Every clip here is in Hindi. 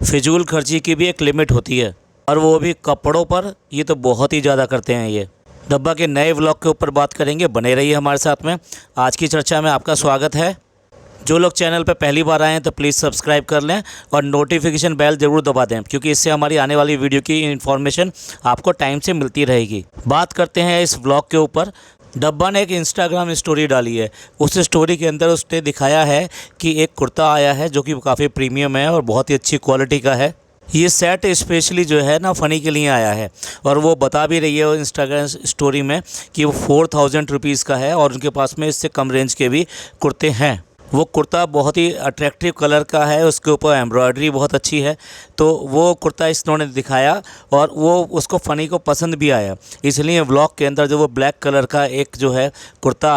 फिजूल खर्ची की भी एक लिमिट होती है, और वो भी कपड़ों पर। ये तो बहुत ही ज़्यादा करते हैं ये। डब्बा के नए व्लॉग के ऊपर बात करेंगे, बने रहिए हमारे साथ में। आज की चर्चा में आपका स्वागत है। जो लोग चैनल पर पहली बार आए हैं तो प्लीज़ सब्सक्राइब कर लें और नोटिफिकेशन बेल ज़रूर दबा दें, क्योंकि इससे हमारी आने वाली वीडियो की इन्फॉर्मेशन आपको टाइम से मिलती रहेगी। बात करते हैं इस व्लॉग के ऊपर। डब्बा ने एक इंस्टाग्राम स्टोरी डाली है। उस स्टोरी के अंदर उसने दिखाया है कि एक कुर्ता आया है जो कि काफ़ी प्रीमियम है और बहुत ही अच्छी क्वालिटी का है। ये सेट स्पेशली जो है ना फ़नी के लिए आया है, और वो बता भी रही है इंस्टाग्राम स्टोरी में कि वो 4000 रुपीज़ का है, और उनके पास में इससे कम रेंज के भी कुर्ते हैं। वो कुर्ता बहुत ही अट्रैक्टिव कलर का है, उसके ऊपर एम्ब्रॉयडरी बहुत अच्छी है। तो वो कुर्ता इन्होंने दिखाया और वो उसको फ़नी को पसंद भी आया, इसलिए व्लॉग के अंदर जो वो ब्लैक कलर का एक जो है कुर्ता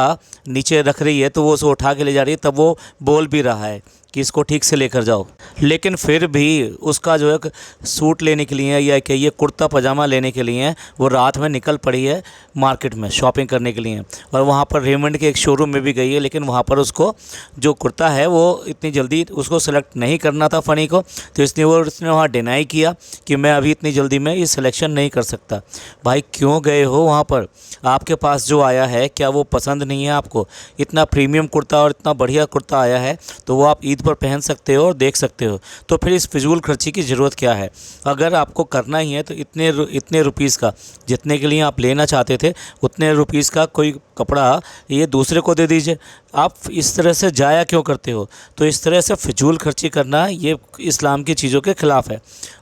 नीचे रख रही है, तो वो उसको उठा के ले जा रही है। तब वो बोल भी रहा है कि इसको ठीक से लेकर जाओ, लेकिन फिर भी उसका जो है सूट लेने के लिए या कि ये कुर्ता पजामा लेने के लिए वो रात में निकल पड़ी है मार्केट में शॉपिंग करने के लिए, और वहाँ पर रेमंड के एक शोरूम में भी गई है। लेकिन वहाँ पर उसको जो कुर्ता है वो इतनी जल्दी उसको सेलेक्ट नहीं करना था फ़नी को, तो इसने वहाँ डिनाई किया कि मैं अभी इतनी जल्दी में ये सिलेक्शन नहीं कर सकता। भाई क्यों गए हो वहाँ पर? आपके पास जो आया है क्या वो पसंद नहीं है आपको? इतना प्रीमियम कुर्ता और इतना बढ़िया कुर्ता आया है तो वो आप ईद पर पहन सकते हो और देख सकते हो। तो फिर इस फिजूल खर्ची की ज़रूरत क्या है? अगर आपको करना ही है तो इतने रुपीस का, जितने के लिए आप लेना चाहते थे उतने रुपीस का कोई कपड़ा ये दूसरे को दे दीजिए। आप इस तरह से जाया क्यों करते हो? तो इस तरह से फिजूल खर्ची करना ये इस्लाम की चीज़ों के ख़िलाफ़ है,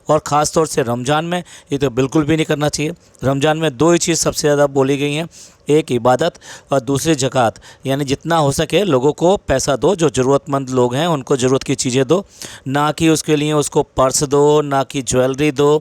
और ख़ास तौर से रमज़ान में ये तो बिल्कुल भी नहीं करना चाहिए। रमज़ान में दो ही चीज़ सबसे ज़्यादा बोली गई हैं, एक इबादत और दूसरी ज़कात। यानी जितना हो सके लोगों को पैसा दो, जो ज़रूरतमंद लोग हैं उनको ज़रूरत की चीज़ें दो, ना कि उसके लिए उसको पर्स दो, ना कि ज्वेलरी दो।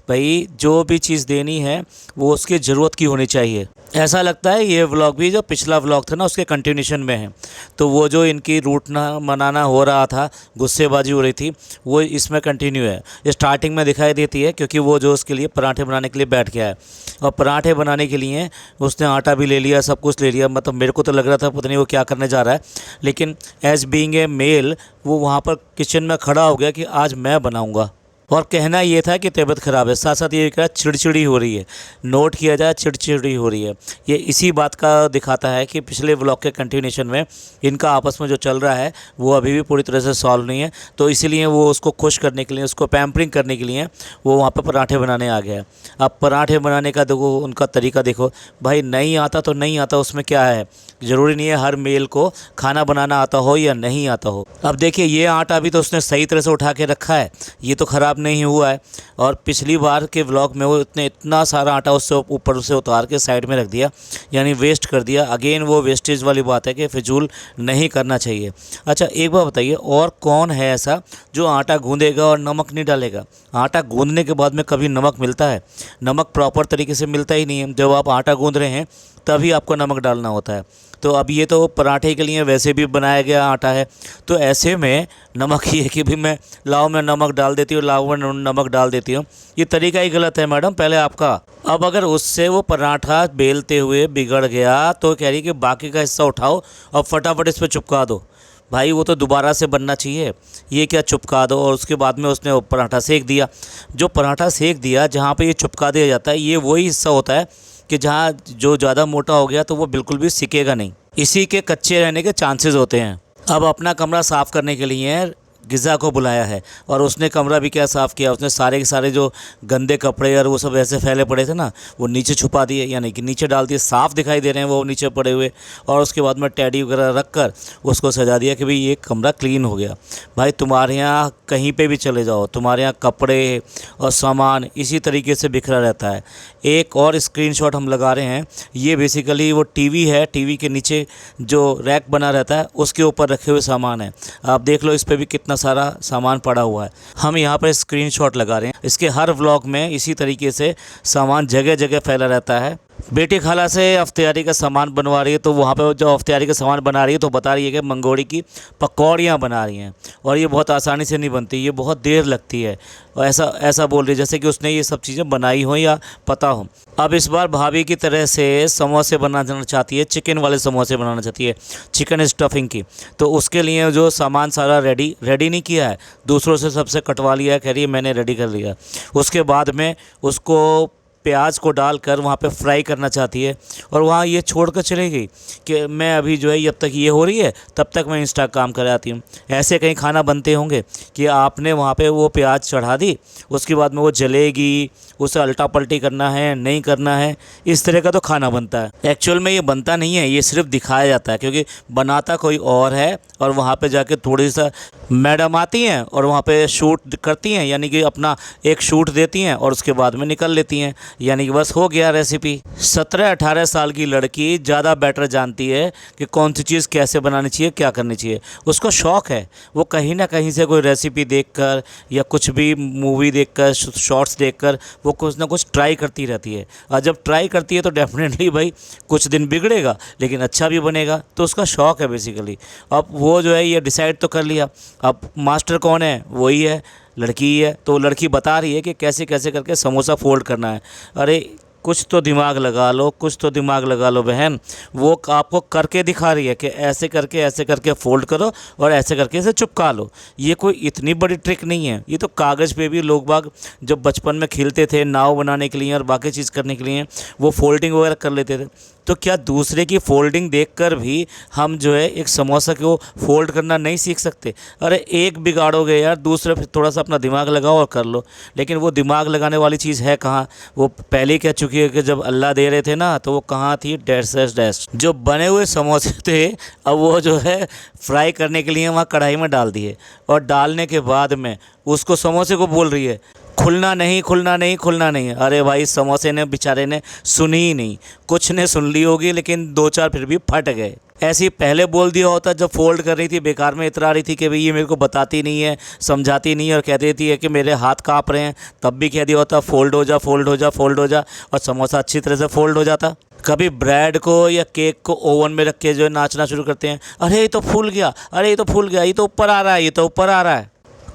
भाई जो भी चीज़ देनी है वो उसकी ज़रूरत की होनी चाहिए। ऐसा लगता है ये व्लॉग भी जो पिछला व्लॉग था ना उसके कंटिन्यूशन में है। तो वो जो इनकी रूठना मनाना हो रहा था, गुस्सेबाजी हो रही थी, वो इसमें कंटिन्यू है। स्टार्टिंग में दिखाई देती है क्योंकि वो जो उसके लिए पराठे बनाने के लिए बैठ गया है, और पराठे बनाने के लिए उसने आटा भी ले लिया, सब कुछ ले लिया। मतलब मेरे को तो लग रहा था पता नहीं वो क्या करने जा रहा है, लेकिन एज बीइंग ए मेल वो वहाँ पर किचन में खड़ा हो गया कि आज मैं बनाऊँगा। और कहना ये था कि तबीयत ख़राब है, साथ साथ ये कहा चिड़चिड़ी हो रही है। नोट किया जाए चिड़चिड़ी हो रही है। ये इसी बात का दिखाता है कि पिछले व्लॉग के कंटिन्यूशन में इनका आपस में जो चल रहा है वो अभी भी पूरी तरह से सॉल्व नहीं है। तो इसीलिए वो उसको खुश करने के लिए, उसको पैम्परिंग करने के लिए वो वहाँ पर पराठे बनाने आ गया। अब पराठे बनाने का देखो उनका तरीका देखो। भाई नहीं आता तो नहीं आता, उसमें क्या है? ज़रूरी नहीं है हर मेल को खाना बनाना आता हो या नहीं आता हो। अब देखिए ये आटा भी तो उसने सही तरह से उठा के रखा है, ये तो ख़राब नहीं हुआ है। और पिछली बार के व्लॉग में वो इतना सारा आटा उससे ऊपर से उतार के साइड में रख दिया, यानी वेस्ट कर दिया। अगेन वो वेस्टेज वाली बात है कि फिजूल नहीं करना चाहिए। अच्छा एक बात बताइए, और कौन है ऐसा जो आटा गूंदेगा और नमक नहीं डालेगा? आटा गूंदने के बाद में कभी नमक मिलता है? नमक प्रॉपर तरीके से मिलता ही नहीं है। जब आप आटा गूंद रहे हैं तभी आपको नमक डालना होता है। तो अब ये तो पराठे के लिए वैसे भी बनाया गया आटा है, तो ऐसे में नमक ये कि भी मैं लाओ मैं नमक डाल देती हूँ, लाओ मैं नमक डाल देती हूँ, ये तरीका ही गलत है मैडम पहले आपका। अब अगर उससे वो पराठा बेलते हुए बिगड़ गया तो कह रही कि बाकी का हिस्सा उठाओ और फटाफट इस पर चिपका दो। भाई वो तो दोबारा से बनना चाहिए, ये क्या चिपका दो और उसके बाद में उसने पराठा सेक दिया। जो पराठा सेक दिया जहाँ पे ये चिपका दिया जाता है, ये वही हिस्सा होता है कि जहाँ जो ज़्यादा मोटा हो गया तो वो बिल्कुल भी सिकेगा नहीं, इसी के कच्चे रहने के चांसेस होते हैं। अब अपना कमरा साफ़ करने के लिए गिज़ा को बुलाया है, और उसने कमरा भी क्या साफ़ किया, उसने सारे के सारे जो गंदे कपड़े और वो सब ऐसे फैले पड़े थे ना वो नीचे छुपा दिए, यानी कि नीचे डाल दिए, साफ़ दिखाई दे रहे हैं वो नीचे पड़े हुए। और उसके बाद में टैडी वगैरह रख कर उसको सजा दिया कि भाई ये कमरा क्लीन हो गया। भाई तुम्हारे यहाँ कहीं पे भी चले जाओ, तुम्हारे यहाँ कपड़े और सामान इसी तरीके से बिखरा रहता है। एक और स्क्रीनशॉट हम लगा रहे हैं, ये बेसिकली वो टीवी है, टीवी के नीचे जो रैक बना रहता है उसके ऊपर रखे हुए सामान है। आप देख लो इस पर भी कितना सारा सामान पड़ा हुआ है। हम यहाँ पर स्क्रीनशॉट लगा रहे हैं। इसके हर व्लॉग में इसी तरीके से सामान जगह जगह फैला रहता है। बेटी खाला से अफ्तारी का सामान बनवा रही है, तो वहाँ पे जो अफ्तारी का सामान बना रही है तो बता रही है कि मंगोड़ी की पकौड़ियाँ बना रही हैं और ये बहुत आसानी से नहीं बनती, ये बहुत देर लगती है। और ऐसा ऐसा बोल रही है जैसे कि उसने ये सब चीज़ें बनाई हो या पता हो। अब इस बार भाभी की तरह से समोसे बनाना चाहती है, चिकन वाले समोसे बनाना चाहती है, चिकन स्टफिंग की। तो उसके लिए जो सामान सारा रेडी नहीं किया है, दूसरों से सबसे कटवा लिया है, कह रही है मैंने रेडी कर लिया। उसके बाद में उसको प्याज को डालकर वहाँ पे फ्राई करना चाहती है और वहाँ ये छोड़ कर चली गई कि मैं अभी जो है जब तक ये हो रही है तब तक मैं इंस्टा काम कर आती हूँ। ऐसे कहीं खाना बनते होंगे कि आपने वहाँ पे वो प्याज चढ़ा दी, उसके बाद में वो जलेगी, उसे अल्टा पल्टी करना है नहीं करना है, इस तरह का तो खाना बनता है। एक्चुअल में ये बनता नहीं है, ये सिर्फ दिखाया जाता है, क्योंकि बनाता कोई और है और वहाँ पे जाके थोड़ी सा मैडम आती हैं और वहाँ पे शूट करती हैं, यानी कि अपना एक शूट देती हैं और उसके बाद में निकल लेती हैं, यानी कि बस हो गया रेसिपी। 17-18 साल की लड़की ज़्यादा बेटर जानती है कि कौन सी चीज़ कैसे बनानी चाहिए, क्या करनी चाहिए। उसको शौक़ है, वो कहीं ना कहीं से कोई रेसिपी देखकर या कुछ भी मूवी देखकर, शॉर्ट्स देखकर वो कुछ ना कुछ ट्राई करती रहती है। और जब ट्राई करती है तो डेफिनेटली भाई कुछ दिन बिगड़ेगा लेकिन अच्छा भी बनेगा, तो उसका शौक़ है बेसिकली। अब वो जो है ये डिसाइड तो कर लिया, अब मास्टर कौन है, वही है, लड़की ही है। तो लड़की बता रही है कि कैसे कैसे करके समोसा फोल्ड करना है। अरे कुछ तो दिमाग लगा लो, कुछ तो दिमाग लगा लो बहन। वो आपको करके दिखा रही है कि ऐसे करके फ़ोल्ड करो और ऐसे करके इसे चिपका लो। ये कोई इतनी बड़ी ट्रिक नहीं है, ये तो कागज़ पे भी लोग बाग जब बचपन में खेलते थे नाव बनाने के लिए और बाकी चीज़ करने के लिए वो फोल्डिंग वगैरह कर लेते थे। तो क्या दूसरे की फोल्डिंग देखकर भी हम जो है एक समोसा को फोल्ड करना नहीं सीख सकते? अरे एक बिगाड़ोगे यार, दूसरे फिर थोड़ा सा अपना दिमाग लगाओ और कर लो। लेकिन वो दिमाग लगाने वाली चीज़ है कहाँ? वो पहले ही कह चुकी है कि जब अल्लाह दे रहे थे ना तो वो कहाँ थी, डैश डैश डैश। जो बने हुए समोसे थे अब वो जो है फ्राई करने के लिए वहाँ कढ़ाई में डाल दिए और डालने के बाद में उसको समोसे को बोल रही है खुलना नहीं, खुलना नहीं, खुलना नहीं। अरे भाई समोसे ने बेचारे ने सुनी ही नहीं, कुछ ने सुन ली होगी लेकिन 2-4 फिर भी फट गए। ऐसे ही पहले बोल दिया होता जब फोल्ड कर रही थी, बेकार में इतरा रही थी कि भाई ये मेरे को बताती नहीं है, समझाती नहीं है और कह देती है कि मेरे हाथ काँप रहे हैं, तब भी कह दिया होता फोल्ड हो जा, फोल्ड हो जा, फोल्ड हो जा, और समोसा अच्छी तरह से फोल्ड हो जाता। कभी ब्रेड को या केक को ओवन में रख के जो है नाचना शुरू करते हैं, अरे ये तो फूल गया, अरे ये तो फूल गया, ये तो ऊपर आ रहा है, ये तो ऊपर आ रहा है।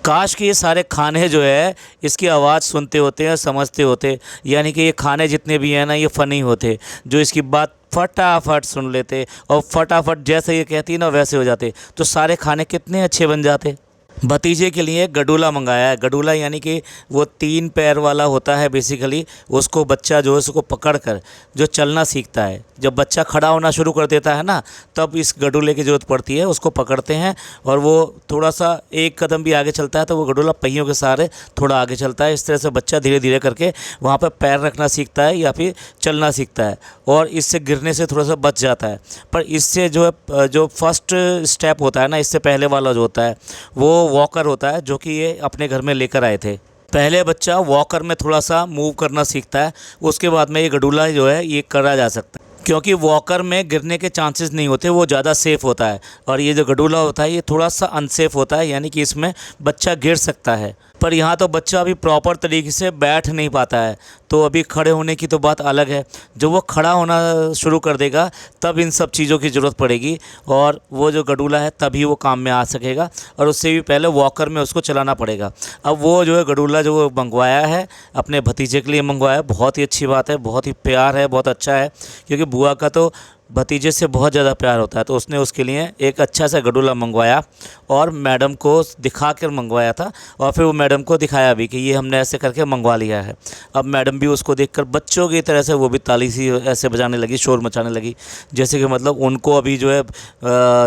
काश कि ये सारे खाने जो है इसकी आवाज़ सुनते होते हैं, समझते होते, यानी कि ये खाने जितने भी हैं ना ये फ़नी होते, जो इसकी बात फटाफट सुन लेते और फटाफट जैसे ये कहती है ना वैसे हो जाते, तो सारे खाने कितने अच्छे बन जाते। भतीजे के लिए गडूला मंगाया है। गडूला यानी कि वो 3 पैर वाला होता है बेसिकली, उसको बच्चा जो है उसको पकड़ कर जो चलना सीखता है। जब बच्चा खड़ा होना शुरू कर देता है ना तब इस गडूले की ज़रूरत पड़ती है, उसको पकड़ते हैं और वो थोड़ा सा एक कदम भी आगे चलता है तो वो गडूला पहियों के सहारे थोड़ा आगे चलता है। इस तरह से बच्चा धीरे धीरे करके वहाँ पर पैर रखना सीखता है या फिर चलना सीखता है और इससे गिरने से थोड़ा सा बच जाता है। पर इससे जो है जो फर्स्ट स्टेप होता है ना, इससे पहले वाला जो होता है वो वॉकर होता है, जो कि ये अपने घर में लेकर आए थे। पहले बच्चा वॉकर में थोड़ा सा मूव करना सीखता है, उसके बाद में ये गडूला जो है ये करा जा सकता है, क्योंकि वॉकर में गिरने के चांसेस नहीं होते, वो ज़्यादा सेफ़ होता है। और ये जो गडूला होता है ये थोड़ा सा अनसेफ होता है, यानी कि इसमें बच्चा गिर सकता है। पर यहाँ तो बच्चा अभी प्रॉपर तरीके से बैठ नहीं पाता है, तो अभी खड़े होने की तो बात अलग है। जब वो खड़ा होना शुरू कर देगा तब इन सब चीज़ों की ज़रूरत पड़ेगी और वो जो गडूला है तभी वो काम में आ सकेगा, और उससे भी पहले वॉकर में उसको चलाना पड़ेगा। अब वो जो है गडूला जो वो मंगवाया है अपने भतीजे के लिए मंगवाया है, बहुत ही अच्छी बात है, बहुत ही प्यार है, बहुत अच्छा है, क्योंकि बुआ का तो भतीजे से बहुत ज़्यादा प्यार होता है। तो उसने उसके लिए एक अच्छा सा गडूला मंगवाया और मैडम को दिखा कर मंगवाया था, और फिर वो मैडम को दिखाया भी कि ये हमने ऐसे करके मंगवा लिया है। अब मैडम भी उसको देखकर बच्चों की तरह से वो भी ताली सी ऐसे बजाने लगी, शोर मचाने लगी, जैसे कि मतलब उनको अभी जो है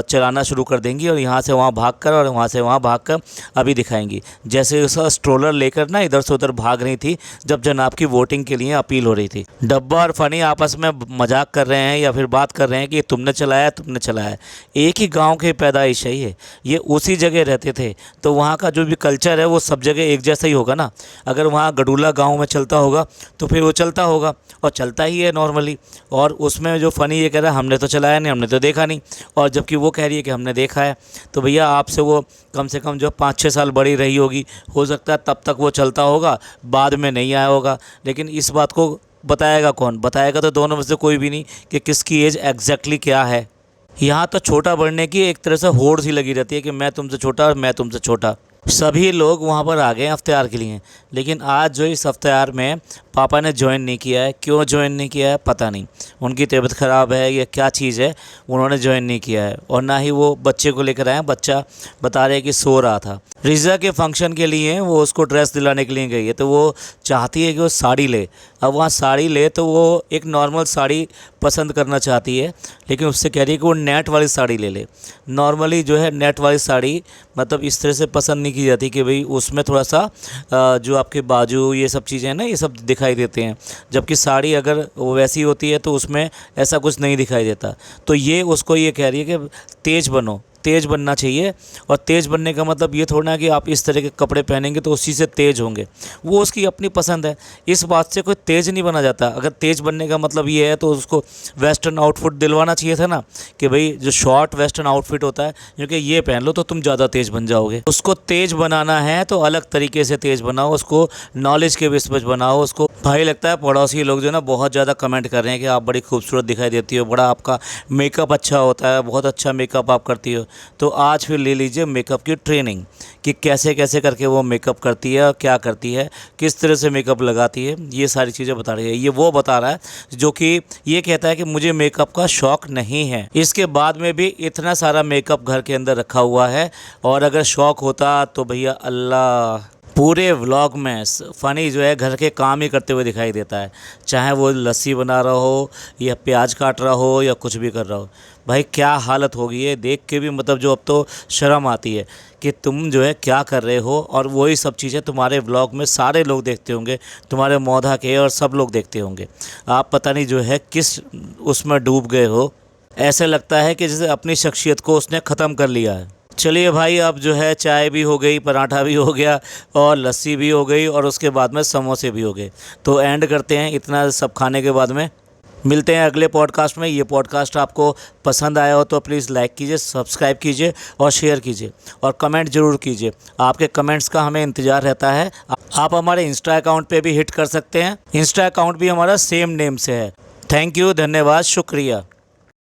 चलाना शुरू कर देंगी और यहाँ से वहाँ भागकर और वहाँ से वहाँ भागकर अभी दिखाएंगी। जैसे उसका स्ट्रोलर लेकर ना इधर से उधर भाग रही थी जब जनाब की वोटिंग के लिए अपील हो रही थी। डब्बा और फ़नी आपस में मजाक कर रहे हैं या फिर बात कर रहे हैं कि तुमने चलाया, तुमने चलाया। एक ही गांव के पैदाइश है ये उसी जगह रहते थे, तो वहाँ का जो भी कल्चर है वो सब जगह एक जैसा ही होगा ना। अगर वहाँ गडूला गांव में चलता होगा तो फिर वो चलता होगा, और चलता ही है नॉर्मली। और उसमें जो फ़नी ये कह रहा है हमने तो चलाया नहीं, हमने तो देखा नहीं, और जबकि वो कह रही है कि हमने देखा है। तो भैया आपसे वो कम से कम जो 5-6 साल बड़ी रही होगी, हो सकता है तब तक वो चलता होगा, बाद में नहीं आया होगा। लेकिन इस बात को बताएगा कौन? बताएगा तो दोनों में से कोई भी नहीं कि किसकी एज एग्जैक्टली क्या है। यहाँ तो छोटा बढ़ने की एक तरह से होड़ सी लगी रहती है कि मैं तुमसे छोटा और मैं तुमसे छोटा। सभी लोग वहाँ पर आ गए इफ्तार के लिए, लेकिन आज जो इस इफ्तार में पापा ने ज्वाइन नहीं किया है। क्यों ज्वाइन नहीं किया है पता नहीं, उनकी तबीयत ख़राब है या क्या चीज़ है, उन्होंने ज्वाइन नहीं किया है। और ना ही वो बच्चे को लेकर आए। बच्चा बता रहे हैं कि सो रहा था। रिज़ा के फंक्शन के लिए वो उसको ड्रेस दिलाने के लिए गई है, तो वो चाहती है कि वो साड़ी ले। अब वहाँ साड़ी ले तो वो एक नॉर्मल साड़ी पसंद करना चाहती है, लेकिन उससे कह रही है कि वो नेट वाली साड़ी ले। नॉर्मली जो है नेट वाली साड़ी मतलब इस तरह से पसंद नहीं की जाती कि भाई उसमें थोड़ा सा जो आपके बाजू ये सब चीज़ें हैं ना, ये सब दिखाई देते हैं। जबकि साड़ी अगर वो वैसी होती है तो उसमें ऐसा कुछ नहीं दिखाई देता। तो ये उसको ये कह रही है कि तेज़ बनो, तेज़ बनना चाहिए। और तेज़ बनने का मतलब ये थोड़ा ना कि आप इस तरह के कपड़े पहनेंगे तो उसी से तेज़ होंगे। वो उसकी अपनी पसंद है, इस बात से कोई तेज़ नहीं बना जाता। अगर तेज़ बनने का मतलब ये है तो उसको वेस्टर्न आउटफिट दिलवाना चाहिए था ना, कि भाई जो शॉर्ट वेस्टर्न आउटफिट होता है क्योंकि ये पहन लो तो तुम ज़्यादा तेज़ बन जाओगे। उसको तेज़ बनाना है तो अलग तरीके से तेज़ बनाओ, उसको नॉलेज के बेस पर बनाओ उसको। भाई लगता है पड़ोसी लोग जो ना बहुत ज़्यादा कमेंट कर रहे हैं कि आप बड़ी खूबसूरत दिखाई देती हो, बड़ा आपका मेकअप अच्छा होता है, बहुत अच्छा मेकअप आप करती हो। तो आज फिर ले लीजिए मेकअप की ट्रेनिंग कि कैसे कैसे करके वो मेकअप करती है, क्या करती है, किस तरह से मेकअप लगाती है, ये सारी चीज़ें बता रही है। ये वो बता रहा है जो कि ये कहता है कि मुझे मेकअप का शौक़ नहीं है। इसके बाद में भी इतना सारा मेकअप घर के अंदर रखा हुआ है, और अगर शौक़ होता तो भैया अल्लाह पूरे व्लॉग में फ़नी जो है घर के काम ही करते हुए दिखाई देता है, चाहे वो लस्सी बना रहा हो या प्याज काट रहा हो या कुछ भी कर रहा हो। भाई क्या हालत होगी ये देख के भी, मतलब जो अब तो शर्म आती है कि तुम जो है क्या कर रहे हो। और वही सब चीज़ें तुम्हारे व्लॉग में सारे लोग देखते होंगे, तुम्हारे मौधा के और सब लोग देखते होंगे। आप पता नहीं जो है किस उसमें डूब गए हो। ऐसे लगता है कि जैसे अपनी शख्सियत को उसने ख़त्म कर लिया है। चलिए भाई, अब जो है चाय भी हो गई, पराठा भी हो गया और लस्सी भी हो गई और उसके बाद में समोसे भी हो गए। तो एंड करते हैं इतना सब खाने के बाद में। मिलते हैं अगले पॉडकास्ट में। ये पॉडकास्ट आपको पसंद आया हो तो प्लीज़ लाइक कीजिए, सब्सक्राइब कीजिए और शेयर कीजिए और कमेंट ज़रूर कीजिए। आपके कमेंट्स का हमें इंतज़ार रहता है। आप हमारे इंस्टा अकाउंट पे भी हिट कर सकते हैं। इंस्टा अकाउंट भी हमारा सेम नेम से है। थैंक यू, धन्यवाद, शुक्रिया।